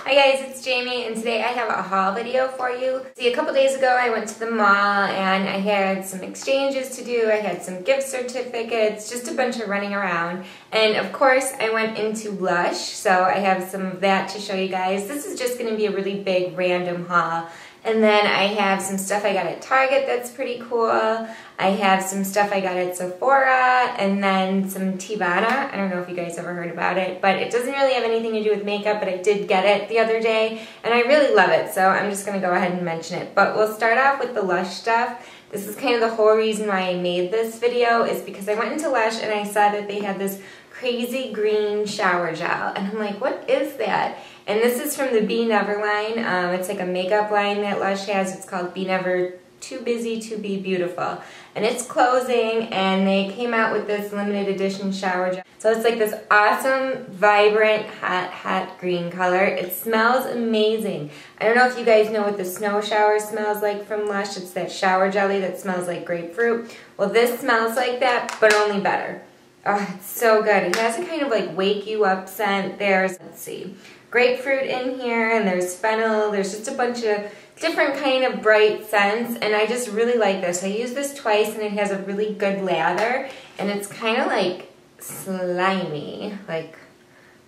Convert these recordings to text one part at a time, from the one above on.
Hi guys, it's Jamie, and today I have a haul video for you. See, a couple days ago I went to the mall and I had some exchanges to do. I had some gift certificates, just a bunch of running around. And of course I went into Lush, so I have some of that to show you guys. This is just going to be a really big random haul. And then I have some stuff I got at Target that's pretty cool. I have some stuff I got at Sephora, and then some Teavana. I don't know if you guys ever heard about it, but it doesn't really have anything to do with makeup, but I did get it the other day, and I really love it, so I'm just going to go ahead and mention it. But we'll start off with the Lush stuff. This is kind of the whole reason why I made this video, is because I went into Lush and I saw that they had this crazy green shower gel, and I'm like, what is that? And this is from the Be Never line. It's like a makeup line that Lush has. It's called Be Never Too Busy to Be Beautiful. And it's closing, and they came out with this limited edition shower gel. So it's like this awesome, vibrant, hot green color. It smells amazing. I don't know if you guys know what the snow shower smells like from Lush. It's that shower jelly that smells like grapefruit. Well, this smells like that, but only better. Oh, it's so good. It has a kind of like wake you up scent. There's, let's see, grapefruit in here, and there's fennel. There's just a bunch of different kind of bright scents, and I just really like this. I used this twice, and it has a really good lather, and it's kind of like slimy. Like,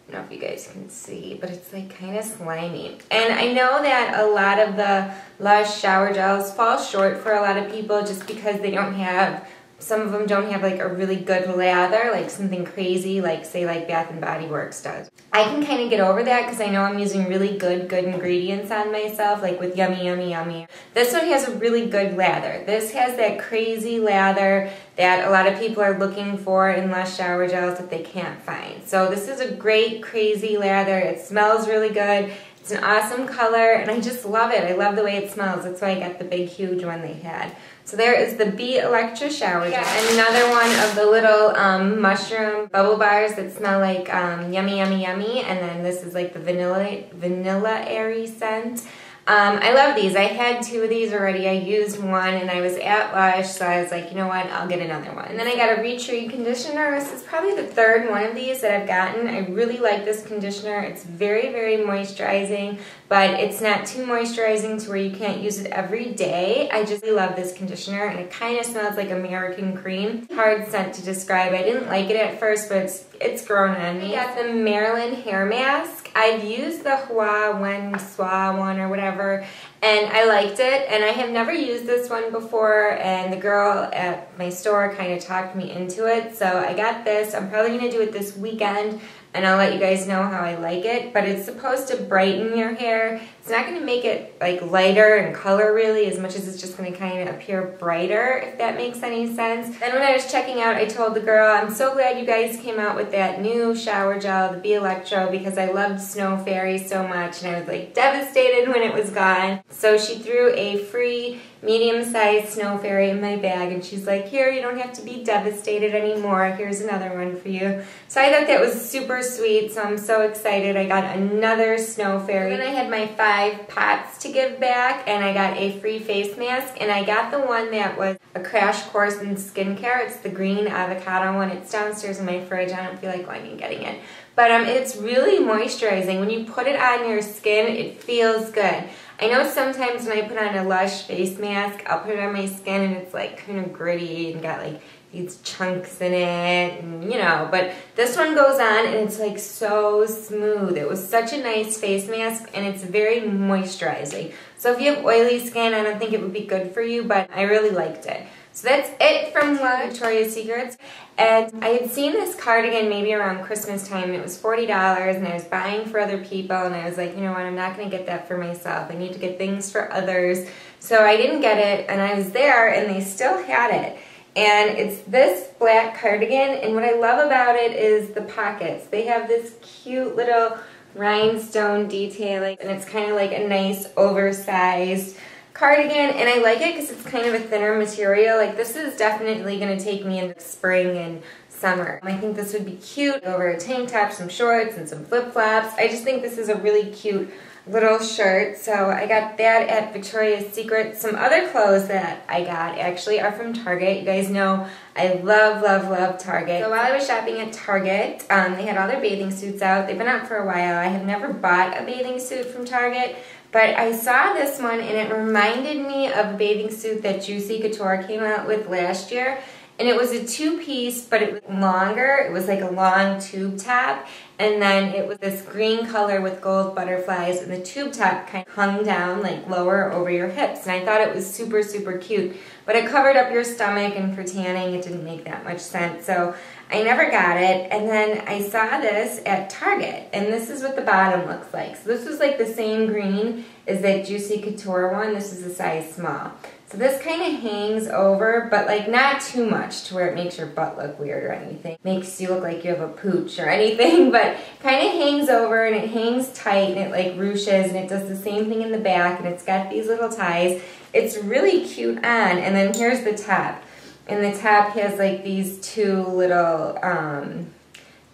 I don't know if you guys can see, but it's like kind of slimy. And I know that a lot of the Lush shower gels fall short for a lot of people just because they don't have, some of them don't have like a really good lather, like something crazy, like say like Bath & Body Works does. I can kind of get over that because I know I'm using really good ingredients on myself, like with Yummy Yummy Yummy. This one has a really good lather. This has that crazy lather that a lot of people are looking for in Lush shower gels that they can't find. So this is a great crazy lather. It smells really good. It's an awesome color, and I just love it. I love the way it smells. That's why I got the big, huge one they had. So there is the Be Electra shower gel. Another one of the little mushroom bubble bars that smell like Yummy Yummy Yummy, and then this is like the vanilla airy scent. I love these. I had two of these already. I used one, and I was at Lush, so I was like, you know what, I'll get another one. And then I got a Retreat conditioner. This is probably the third one of these that I've gotten. I really like this conditioner. It's very, very moisturizing, but it's not too moisturizing to where you can't use it every day. I just really love this conditioner, and it kind of smells like American cream. Hard scent to describe. I didn't like it at first, but it's grown on me. I got the Marilyn hair mask. I've used the Hua Wen Swa one or whatever, and I liked it, and I have never used this one before, and the girl at my store kind of talked me into it, so I got this. I'm probably going to do it this weekend, and I'll let you guys know how I like it, but it's supposed to brighten your hair. It's not going to make it like lighter in color really, as much as it's just going to kind of appear brighter, if that makes any sense. Then when I was checking out, I told the girl, I'm so glad you guys came out with that new shower gel, the Be Electro, because I loved Snow Fairy so much, and I was like devastated when it was gone. So she threw a free medium-sized Snow Fairy in my bag, and she's like, here, you don't have to be devastated anymore. Here's another one for you. So I thought that was super sweet, so I'm so excited. I got another Snow Fairy. Then I had my 5 pots to give back, and I got a free face mask, and I got the one that was a crash course in skincare. It's the green avocado one. It's downstairs in my fridge. I don't feel like going and getting it. But it's really moisturizing. When you put it on your skin, it feels good. I know sometimes when I put on a Lush face mask, I'll put it on my skin and it's like kind of gritty and got like these chunks in it, and you know, but this one goes on and it's like so smooth. It was such a nice face mask, and it's very moisturizing. So if you have oily skin, I don't think it would be good for you, but I really liked it. So that's it from Lush, Victoria's Secrets. And I had seen this cardigan maybe around Christmas time, and it was $40, and I was buying for other people, and I was like, you know what, I'm not going to get that for myself. I need to get things for others. So I didn't get it, and I was there, and they still had it. And it's this black cardigan, and what I love about it is the pockets. They have this cute little rhinestone detailing, and it's kind of like a nice oversized cardigan, and I like it because it's kind of a thinner material. Like, this is definitely going to take me into spring and summer. I think this would be cute over a tank top, some shorts, and some flip-flops. I just think this is a really cute little shirt. So I got that at Victoria's Secret. Some other clothes that I got actually are from Target. You guys know I love, love, love Target. So while I was shopping at Target, they had all their bathing suits out. They've been out for a while. I have never bought a bathing suit from Target, but I saw this one and it reminded me of a bathing suit that Juicy Couture came out with last year. And it was a two-piece, but it was longer. It was like a long tube top. And then it was this green color with gold butterflies. And the tube top kind of hung down like lower over your hips. And I thought it was super, super cute. But it covered up your stomach, and for tanning it didn't make that much sense. So I never got it. And then I saw this at Target. And this is what the bottom looks like. So this was like the same green as that Juicy Couture one. This is a size small. So this kind of hangs over, but like not too much to where it makes your butt look weird or anything. Makes you look like you have a pooch or anything, but kind of hangs over and it hangs tight and it like ruches and it does the same thing in the back and it's got these little ties. It's really cute on. And then here's the top. And the top has like these two little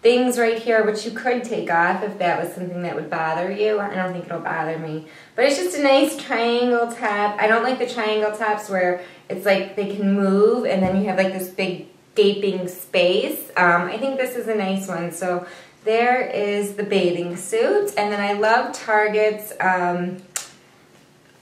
things right here, which you could take off if that was something that would bother you. I don't think it'll bother me. But it's just a nice triangle top. I don't like the triangle tops where it's like they can move and then you have like this big gaping space. I think this is a nice one. So there is the bathing suit. And then I love Target's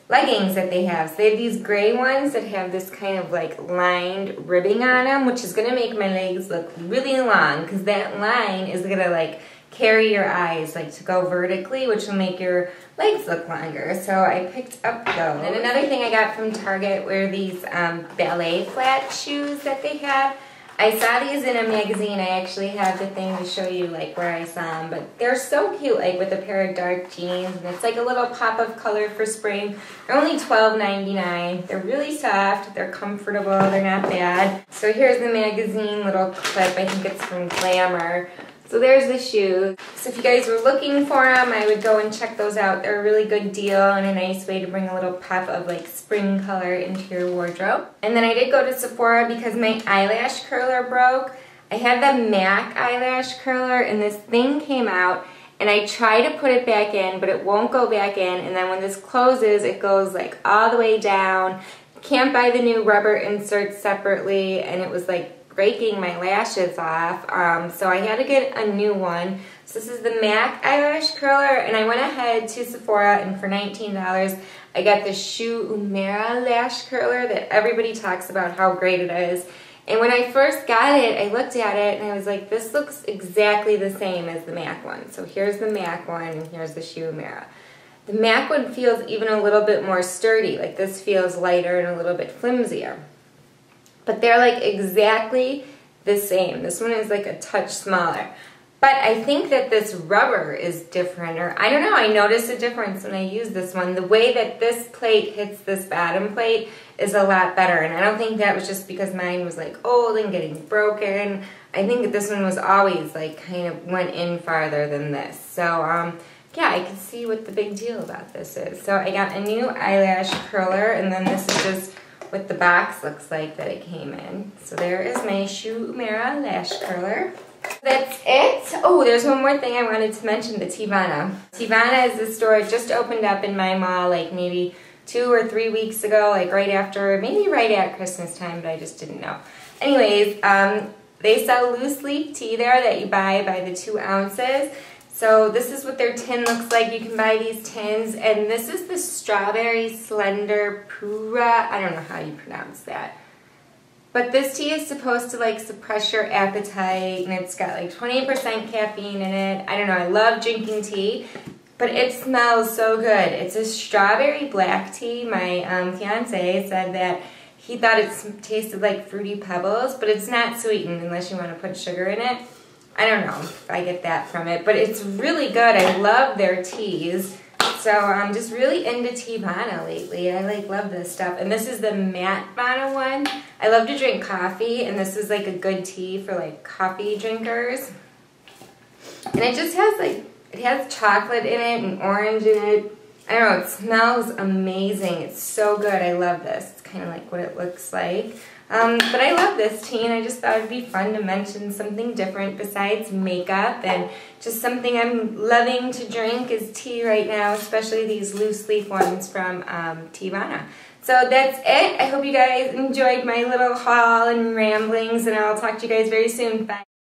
leggings that they have. So they have these gray ones that have this kind of like lined ribbing on them, which is going to make my legs look really long because that line is going to like carry your eyes like to go vertically, which will make your legs look longer. So I picked up those. And another thing I got from Target were these ballet flat shoes that they have. I saw these in a magazine. I actually have the thing to show you like where I saw them, but they're so cute, like with a pair of dark jeans, and it's like a little pop of color for spring. They're only $12.99. They're really soft, they're comfortable, they're not bad. So here's the magazine little clip. I think it's from Glamour. So there's the shoes. So if you guys were looking for them, I would go and check those out. They're a really good deal and a nice way to bring a little pop of like spring color into your wardrobe. And then I did go to Sephora because my eyelash curler broke. I had the MAC eyelash curler and this thing came out and I tried to put it back in, but it won't go back in. And then when this closes, it goes like all the way down. Can't buy the new rubber inserts separately, and it was like breaking my lashes off, so I had to get a new one. So this is the MAC eyelash curler, and I went ahead to Sephora, and for $19 I got the Shu Uemura lash curler that everybody talks about how great it is. And when I first got it, I looked at it and I was like, this looks exactly the same as the MAC one. So here's the MAC one and here's the Shu Uemura. The MAC one feels even a little bit more sturdy, like this feels lighter and a little bit flimsier. But they're like exactly the same. This one is like a touch smaller. But I think that this rubber is different, or I don't know, I noticed a difference when I used this one. The way that this plate hits this bottom plate is a lot better, and I don't think that was just because mine was like old and getting broken. I think that this one was always like kind of went in farther than this. So yeah, I can see what the big deal about this is. So I got a new eyelash curler, and then this is just what the box looks like that it came in. So there is my Shu Uemura lash curler. That's it. Oh, there's one more thing I wanted to mention, the Teavana. Teavana is the store. It just opened up in my mall like maybe 2 or 3 weeks ago, like right after, maybe right at Christmas time, but I just didn't know. Anyways, they sell loose leaf tea there that you buy by the 2 ounces. So this is what their tin looks like. You can buy these tins, and this is the Strawberry Slender Pura. I don't know how you pronounce that. But this tea is supposed to like suppress your appetite, and it's got like 20% caffeine in it. I don't know, I love drinking tea, but it smells so good. It's a strawberry black tea. My fiance said that he thought it tasted like Fruity Pebbles, but it's not sweetened unless you want to put sugar in it. I don't know if I get that from it, but it's really good. I love their teas. So I'm just really into Teavana lately. I like love this stuff. And this is the matte Vana one. I love to drink coffee, and this is like a good tea for like coffee drinkers. And it just has like, it has chocolate in it and orange in it. I don't know, it smells amazing. It's so good. I love this. It's kind of like what it looks like. But I love this tea, and I just thought it'd be fun to mention something different besides makeup, and just something I'm loving to drink is tea right now, especially these loose leaf ones from Teavana. So that's it. I hope you guys enjoyed my little haul and ramblings, and I'll talk to you guys very soon. Bye.